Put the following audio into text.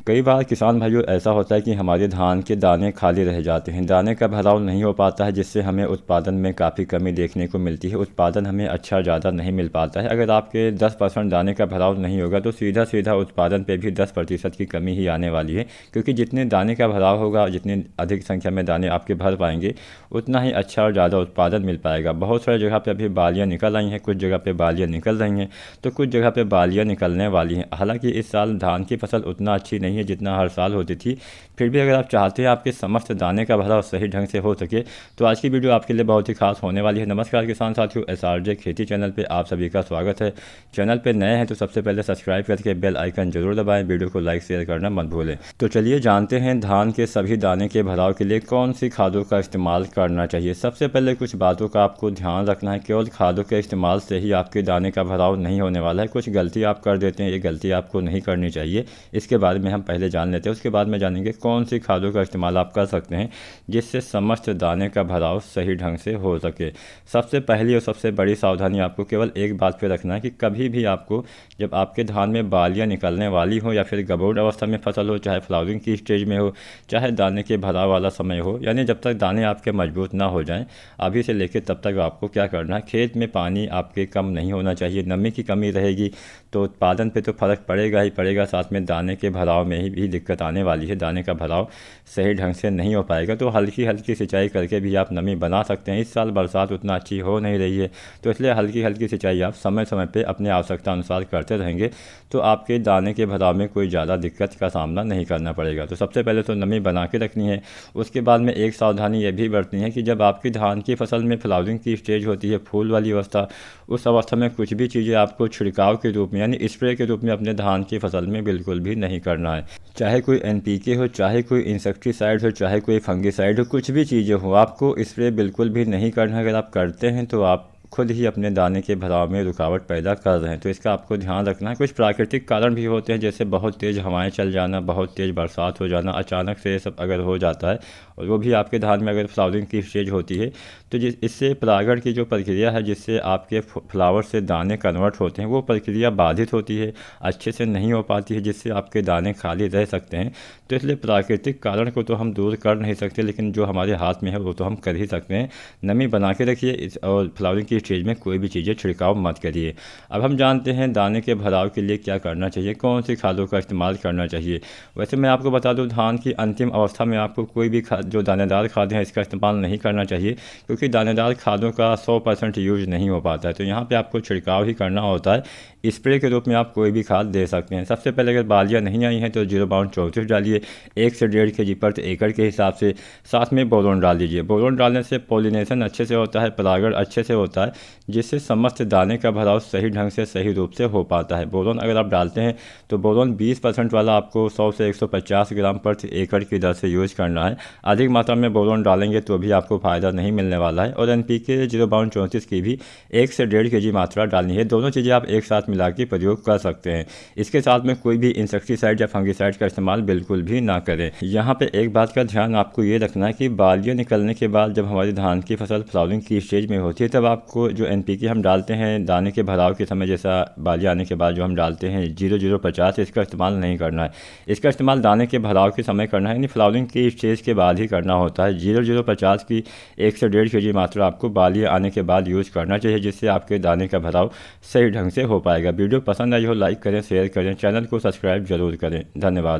कई बार किसान भाइयों ऐसा होता है कि हमारे धान के दाने खाली रह जाते हैं, दाने का भराव नहीं हो पाता है, जिससे हमें उत्पादन में काफ़ी कमी देखने को मिलती है। उत्पादन हमें अच्छा ज़्यादा नहीं मिल पाता है। अगर आपके 10% दाने का भराव नहीं होगा तो सीधा सीधा उत्पादन पे भी 10% की कमी ही आने वाली है, क्योंकि जितने दाने का भराव होगा, जितनी अधिक संख्या में दाने आपके भर पाएंगे, उतना ही अच्छा और ज़्यादा उत्पादन मिल पाएगा। बहुत सारी जगह पर अभी बालियाँ निकल आई हैं, कुछ जगह पर बालियाँ निकल रही हैं, तो कुछ जगह पर बालियाँ निकलने वाली हैं। हालाँकि इस साल धान की फसल उतना अच्छी नहीं है जितना हर साल होती थी। फिर भी अगर आप चाहते हैं आपके समस्त दाने का भराव सही ढंग से हो सके, तो आज की वीडियो आपके लिए बहुत ही खास होने वाली है। नमस्कार किसान साथियों, SRJ खेती चैनल पे आप सभी का स्वागत है। चैनल पे नए हैं तो सबसे पहले सब्सक्राइब करके बेल आइकन जरूर दबाएं, वीडियो को लाइक शेयर करना मत भूलें। तो चलिए जानते हैं धान के सभी दाने के भराव के लिए कौन सी खादों का इस्तेमाल करना चाहिए। सबसे पहले कुछ बातों का आपको ध्यान रखना है। केवल खादों के इस्तेमाल से ही आपके दाने का भराव नहीं होने वाला है। कुछ गलती आप कर देते हैं, ये गलती आपको नहीं करनी चाहिए। इसके बारे में हम पहले जान लेते हैं, उसके बाद में जानेंगे कौन सी खादों का इस्तेमाल आप कर सकते हैं जिससे समस्त दाने का भराव सही ढंग से हो सके। सबसे पहली और सबसे बड़ी सावधानी आपको केवल एक बात पे रखना है कि कभी भी आपको जब आपके धान में बालियां निकलने वाली हो या फिर गबोड़ अवस्था में फसल हो, चाहे फ्लावरिंग की स्टेज में हो, चाहे दाने के भराव वाला समय हो, यानी जब तक दाने आपके मजबूत ना हो जाएं, अभी से लेकर तब तक आपको क्या करना है, खेत में पानी आपके कम नहीं होना चाहिए। नमी की कमी रहेगी तो उत्पादन पे तो फर्क पड़ेगा ही पड़ेगा, साथ में दाने के भराव में ही भी दिक्कत आने वाली है। दाने का भराव सही ढंग से नहीं हो पाएगा। तो हल्की हल्की सिंचाई करके भी आप नमी बना सकते हैं। इस साल बरसात उतना अच्छी हो नहीं रही है, तो इसलिए हल्की हल्की सिंचाई आप समय समय पे अपने आवश्यकता अनुसार करते रहेंगे तो आपके दाने के भराव में कोई ज़्यादा दिक्कत का सामना नहीं करना पड़ेगा। तो सबसे पहले तो नमी बना के रखनी है। उसके बाद में एक सावधानी ये भी बरतनी है कि जब आपकी धान की फसल में फ्लावरिंग की स्टेज होती है, फूल वाली अवस्था, उस अवस्था में कुछ भी चीज़ें आपको छिड़काव के रूप में यानी स्प्रे के रूप में अपने धान की फसल में बिल्कुल भी नहीं करना है। चाहे कोई NPK हो, चाहे कोई इंसेक्टिसाइड हो, चाहे कोई फंगिसाइड हो, कुछ भी चीज़ें हो, आपको स्प्रे बिल्कुल भी नहीं करना है। अगर आप करते हैं तो आप खुद ही अपने दाने के भराव में रुकावट पैदा कर रहे हैं, तो इसका आपको ध्यान रखना है। कुछ प्राकृतिक कारण भी होते हैं, जैसे बहुत तेज़ हवाएं चल जाना, बहुत तेज़ बरसात हो जाना, अचानक से ये सब अगर हो जाता है और वो भी आपके धान में अगर फ्लावरिंग की स्टेज होती है, तो इससे परागण की जो प्रक्रिया है, जिससे आपके फ्लावर से दाने कन्वर्ट होते हैं, वो प्रक्रिया बाधित होती है, अच्छे से नहीं हो पाती है, जिससे आपके दाने खाली रह सकते हैं। तो इसलिए प्राकृतिक कारण को तो हम दूर कर नहीं सकते, लेकिन जो हमारे हाथ में है वो तो हम कर ही सकते हैं। नमी बना के रखिए और फ्लावरिंग की स्टेज में कोई भी चीज़ें छिड़काव मत करिए। अब हम जानते हैं दाने के भराव के लिए क्या करना चाहिए, कौन सी खादों का इस्तेमाल करना चाहिए। वैसे मैं आपको बता दूं, धान की अंतिम अवस्था में आपको कोई भी खाद, जो दानेदार खाद है, इसका इस्तेमाल नहीं करना चाहिए, क्योंकि दानेदार खादों का 100% यूज नहीं हो पाता है। तो यहाँ पर आपको छिड़काव ही करना होता है। स्प्रे के रूप में आप कोई भी खाद दे सकते हैं। सबसे पहले अगर बालियाँ नहीं आई हैं तो 0.34 डालिए 1 से 1.5 kg प्रति एकड़ के हिसाब से। साथ में बोरोन डाल दीजिए। बोरोन डालने से पॉलिनेशन अच्छे से होता है, परागण अच्छे से होता है, जिससे समस्त दाने का भराव सही ढंग से सही रूप से हो पाता है। बोरोन अगर आप डालते हैं तो बोरोन 20% वाला आपको 100 से 150 ग्राम प्रति एकड़ की दर से यूज करना है। अधिक मात्रा में बोरोन डालेंगे तो भी आपको फ़ायदा नहीं मिलने वाला है। और NPK 0.34 की भी 1 से 1.5 kg मात्रा डालनी है। दोनों चीज़ें आप एक साथ मिला के प्रयोग कर सकते हैं। इसके साथ में कोई भी इंसेक्टिसाइड या फंगिसाइड का इस्तेमाल बिल्कुल भी ना करें। यहाँ पे एक बात का ध्यान आपको ये रखना है कि बालियाँ निकलने के बाद जब हमारी धान की फसल फ्लावरिंग की स्टेज में होती है, तब आपको जो NPK हम डालते हैं दाने के भराव के समय, जैसा बालियाँ आने के बाद जो हम डालते हैं 0.050, इसका इस्तेमाल नहीं करना है। इसका इस्तेमाल दाने के भराव के समय करना है, यानी फ्लावरिंग की स्टेज के बाद ही करना होता है। 0.050 की 1 से 1.5 kg मात्रा आपको बालियाँ आने के बाद यूज़ करना चाहिए, जिससे आपके दाने का भराव सही ढंग से हो पाएगा। वीडियो पसंद आई हो लाइक करें, शेयर करें, चैनल को सब्सक्राइब जरूर करें। धन्यवाद।